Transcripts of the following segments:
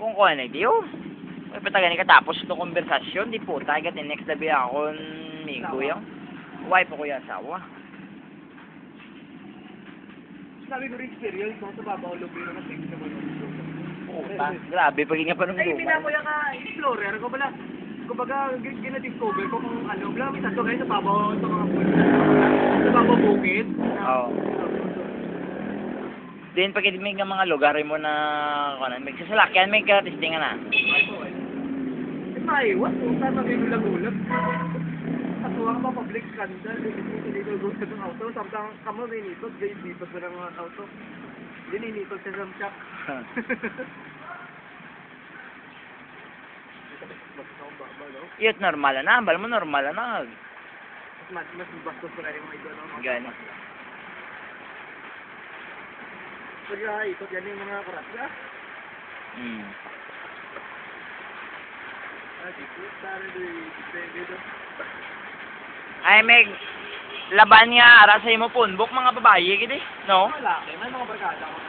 Kung ko na di oh. May patagan ka tapos itong konversasyon, di po tayo ka next labi ako migo yung. Wife ko yung asawa. Sabi ko rin experience mo sa babaw lubi na kasi sa mga Puta, grabe paging nga pa nung ay, lupa. pinakuya ka explorer ko pala. Kumbaga, gina-discover ko kung ano, bla, may tato kayo sa babaw, sa mga sa babaw bukid. Oo. Din pag may nga mga lugar mo na ano, may sasalakyan, may karatistingan na. Eh, maiwas, kung saan mag-inulag-ulag. Kasuha ka pa public scandal, ininugot sa ng auto, samtang kamo may nitot, guys, nitot mo ng mga auto. Yun, initot sa jump shop. Yun, normal na. Bala mo, normal na. Mas bastos ko na rin mga ito, no? Gani. Kaya ikot yan yung mga kurasya. Hmm. Ay, may laban nga ara sa imo punbok mga babae gidi, no? Malaki, may mga barkada ko.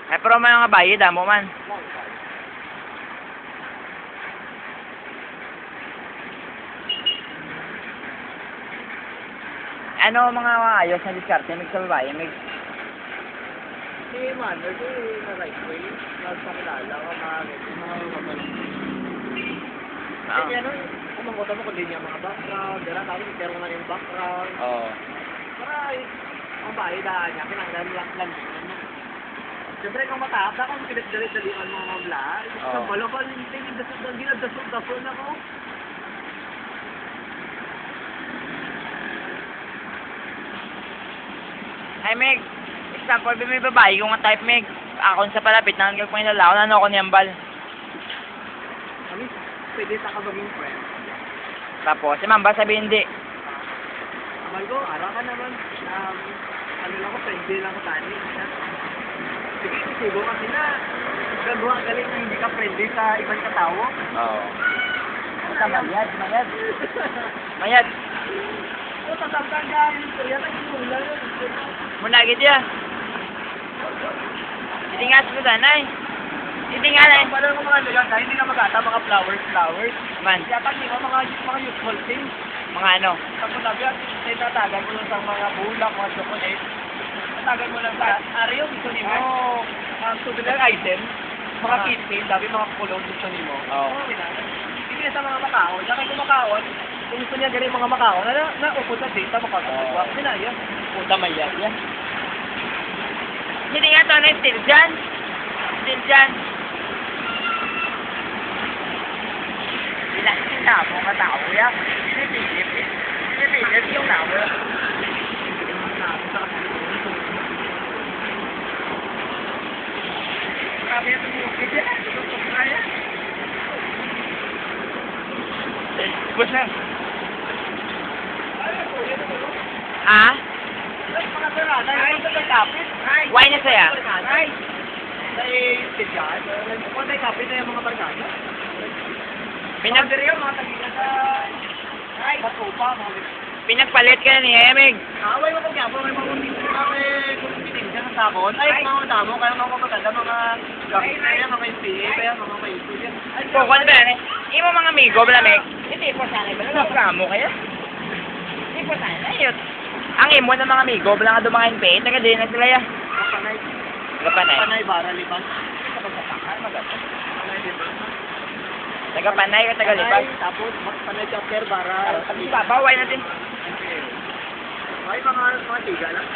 Ay, pero may mga babae damo man. Ano mga ayos na diskarte mig sa babae, mig Si Manuel, ko na right way, nagpakilala ko mga babae. Kasi ano, kumangkota mo kung din yung mga background, dira tapos itero na yung background. Oo. Para ang bahay daan niya, kinanglan lang. Siyempre kung mataas ako, kilit-dalit-dalian mo mga bla. Sa balo ko, ginadasod-dasod ako. Ay, Meg, example, may babae kung nga type, Meg. Akon sa palapit, nangagag pa yung lalaki, ano ako niyambal. Kami, pwede sa kabaging friend. Tapos, si Mamba sabi hindi. Amal ko, ara ka naman. Ano lang ko, friendly lang ko tani. Sige, isigo kasi na. Gagawa galing na hindi ka friendly sa ibang katao. Oo. Basta mayad. Mayad. O, tatamtan ka, kaya nagsimula yun. Muna agad yan. Hindi nga sa sanay. Hindi nga na. Paano ko mga naganda, hindi ka magata, mga flowers. Man, Kaya pag di ba, mga useful things. mga ano. Tapos sabi yan, tatagan mo lang sa mga bulak, mga chocolate. Tatagan mo lang sa ariyo, gusto niyo. Oo. Souvenir item, mga kidney, sabi mga kulong gusto niyo. Oo. Hindi sa mga makaon. Yan kayo makaon, kung gusto niya galing mga makaon, naupod sa data, makakagawa. Hindi na yan. Puta mayad yan. Hindi nga to na still dyan. Still dyan. Bilang na mo nga tao yan. Pinipilit yung nawa. Grabe yung tumukid yan. Tutok na yan. Basta. Ah? Mga barada, yung sa kapit. Why na saya? Ay! Ay, spesyal. Kung may kapit na yung mga barkada. Pinagdiri yung mga tagiga sa... Ay, matupa, mga... Pinagpalit ka na ni Emig. Away mo kung yapo, may mga kumitin siya sa sakon. Ay, mga tamo, kaya mga kapaganda, mga gamit na yan, mga SPA, kaya mga kaisip yan. Kung ano ba yan eh? Imo mga amigo, Blamig. Hindi po sana ba? Nagkamo kayo? Hindi po sana. Ayun. Ang imo ng mga amigo, bala nga dumakin pa eh. Taga din na sila ya. Panay. Taga-panay. Panay, bara, liban. Taga-panay ka taga-lipas. Tapos, panay chapter, bara. Sabi pa, baway natin. Ay, mga tiga lang.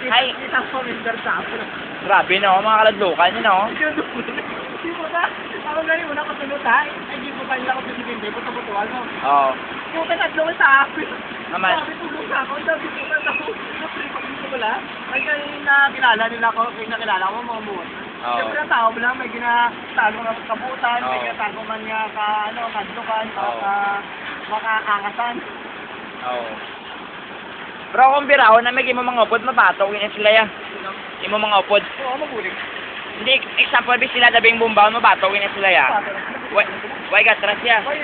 Ay. Isang commander sa ako. Grabe no, mga kaladlukan yun no. Hindi mo na. Ako ganyan mo na katulot ha. Ay, di mo kanila ko sisipin. Di mo sa butuan mo. Oo. Yung tatlo ko sa akin. Naman. Sabi tulog na ako. Sabi ko na ako. Napripag ko wala. Ay, kaya nakilala nila ako. Kaya nakilala ko mga buwan. Oo. Siyempre ang tao lang. May ginatago nga kabutan. May Oo. ginatago man nga ka, kadlukan. Oo. Makakangasan. Oo. Pero kung biraho na may imo mga upod, mabato yun sila ya. Imo mga upod. Oo, mabulig. Hindi, example, bis sila dabing bumbaon, mabato yun sila ya. Why gatras ya? Ay,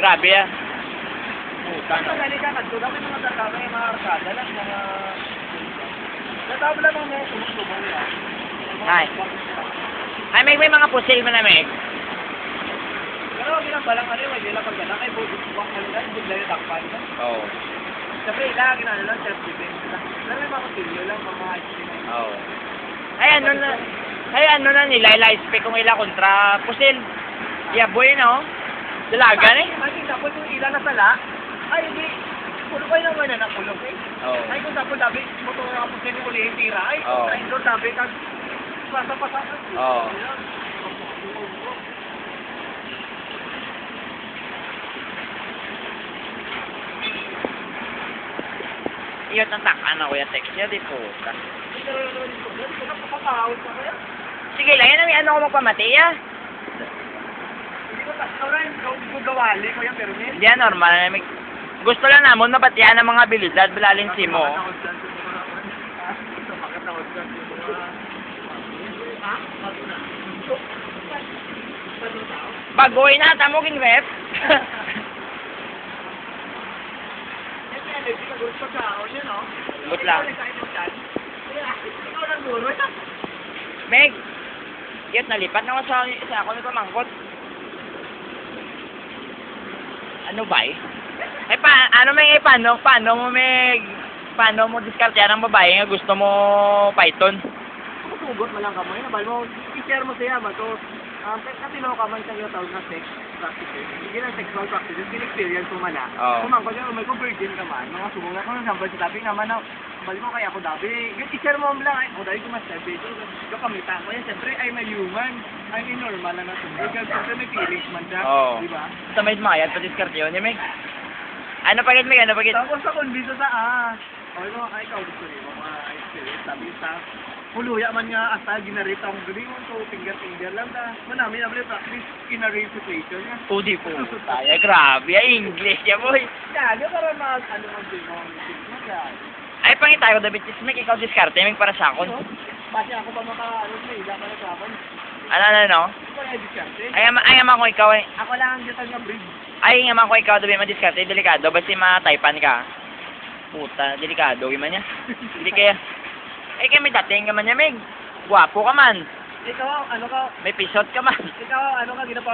Grabe ya. Kaya gani ka, kadlukan. May mga tatama yung mga arkada lang. Mga... Natawag lang mga sumusubang nila. Ay. Ay, may mga pusil mo na, Meg. Pero ginambalang ano yung hindi lang pagdala kay Bubak Halilan, bigla yung takpan. Oo. Siyempre, ilang ginano lang, self-defense lang. Pero may mga kutilyo lang, mga ice cream. Oo. Ay, ano na nila, ila-spec kung ila kontra pusil. Yaboy, no? Dalaga, eh. Ay, tapos yung ilan na sala, ay, hindi. Pulo kayo naman na nakulong, eh. Oo. Ay, kung tapos dabi, motor nga po sila uli yung tira, ay, Oo. kung doon dabi, kag pasa-pasa. Oo. Iyot ang takan ako yung text niya, di po. Sige lang, yan ang ano ko magpamati, ah. Hindi ko tasaran, ikaw gawali ko yan, pero men. Hindi yan, normal. Gusto lang namon mapatihan ng mga abilidad, balalin si mo. Bagoy na, tamo king rep. But lang. Meg, yun, nalipat na ako sa ako na pamangkot. Ano ba eh? Ay, paano mo diskartehan ng babae nga gusto mo Python? Sugot mo lang kamay, nabal mo, i-share mo siya ba to? Kasi no kamay sa tawag na sex practices. Hindi na sexual practices, in-experience mo man na. Oo. Kung man, may kung virgin ka man, mga subong na kung nasample sa tabi naman na, bali mo kaya ako dabi. Yung i-share mo lang, ay, o dahil ko mas sabi, yung kamita ko yan, siyempre ay may human, ay normal na nasubog. Siyempre may feelings man siya, Oo. di ba? Sa may mayat, pa-discarte yun, Meg. Ano pagit, Meg? Ano pagit? Tapos sa konbiso sa okay mo, ay ikaw gusto niyo, mga experience, sabi sa, huluya man nga asa ginarita akong gabi mo to finger lang ta. Manami na practice in a rape situation niya. Pudi po. Tayo, grabe. Ay, English ya, boy. Gago para mas ano ang sino ang Ay, pangita ko, David Tismek, ikaw diskarte, Meg, para sa akon. Basta ako pa maka ano sa ila para sa akin. Ano? Ito ay diskarte. Ay, ama ko ikaw, eh. Ako lang ang dito nga breed. Ay, ama ko ikaw, David, madiskarte, delikado. Basta mataypan ka. Puta, delikado, gimana niya. Hindi kaya. Ay, kaya may dating ka man niya, Meg. Guwapo ka man. Ikaw, ano ka? May pisot ka man. Ikaw, ano ka ginapa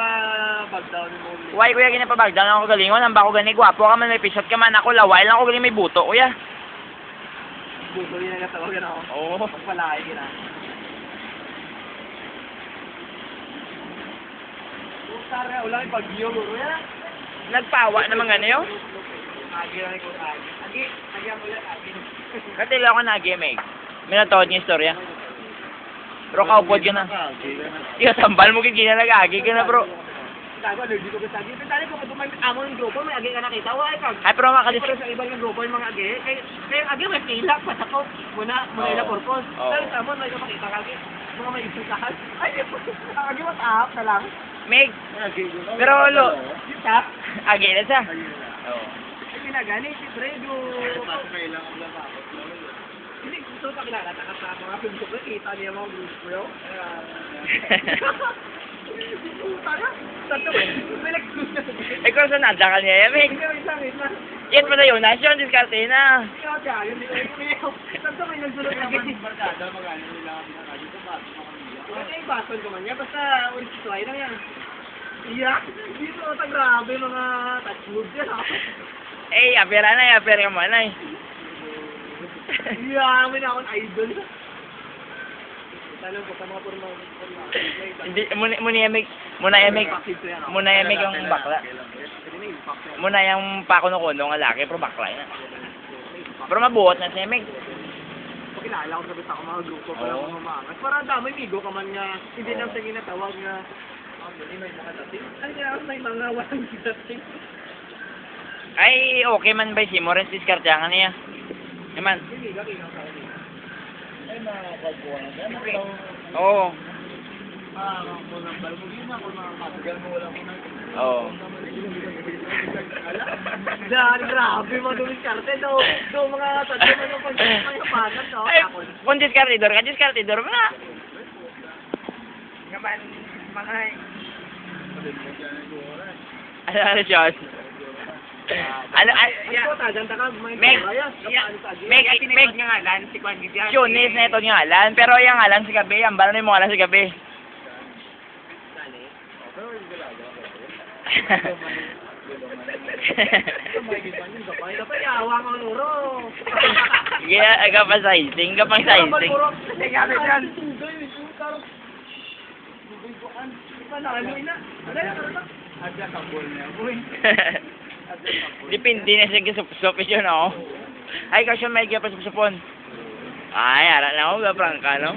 bag down mo? Why, kuya, ginapabagdan ako galingon. Ang bako gani, guwapo ka man, may pisot ka man. Ako, laway lang ako galing may buto, kuya. Buto rin na tawag na ako. Oo. Pagpalaki ka na. Tara, ulang ipag-iyo, guro yan. Nagpawa naman gani yun. Agi lang ikaw, agi. Agi ang ulit, agi. Katila ako nagi, Meg. May natawad niya istorya. Pero kaupod ka na. Iyo, tambal mo kikina nag-agi ka na, bro. Gago, allergic ko sa agi. Pero tali ko, kung may amo ng grupo, may agi ka nakita. Wala ka. Ay, pero makadis... Pero sa ibang grupo, yung mga agi. Kaya agi, may pilak, pasakaw. Muna ila purpose. Oo. Pero sa amon, may kapakita ka agi. Mga may isasahan. Ay, agi, matahap na lang. Meg, pero lo... Yung tap. Agi na siya. Oo. Ay, pinagani, siyempre, hindi, gusto ka kilala, sa mga film ko, kita niya mga grupo yun. Tayo, tato, may nag-close na sa Ay, kung saan nandiyan ka niya, Meg. Wait lang. Yan pa na yun, nasyon, diskarte na. Ikaw siya, yun tato, may nagsulot na kasi. Ay, bason ko man niya, basta ulit si Tuay lang yan. Iya, dito, grabe mga touch moves yan. Eh, apera ka mo na eh. Iya, may na akong idol. Tanong ko sa mga porma. Hindi, muna yamig ang bakla. Muna yung pakuno-kuno ng lalaki, pero bakla na. Pero mabuot na siya, Meg. Pakilala ko sabi sa ako mga grupo para mga maangas. Para dami migo ka man nga, hindi na sa ginatawag nga. Ay, kaya may mga walang dating. Ay, okay man ba si Morens diskartehan niya? Naman. Ay, mga kagbuwan na. Oo. Kung nang balmugin na, kung mga matagal mo walang unang. Oo. Grabe mga dumiskarte daw. Daw mga tatlo na yung pagkapagan daw. Ay, kung diskartidor ka, diskartidor mo na. Naman, mga... Ano, John? Meg nga ngalan, si Kwan Gidian. Tunis na ito nga ngalan, pero yung ngalan si gabi, ang bala na yung mga ngalan si gabi. Yawa ko luro. Kaya aga pa sizing, kapang sizing. Kaya yan. Depende na sa gisupsop yun, oh. Ay, kasi may kaya pa supsupon. Ay, ara na ako, gaprang ka, no?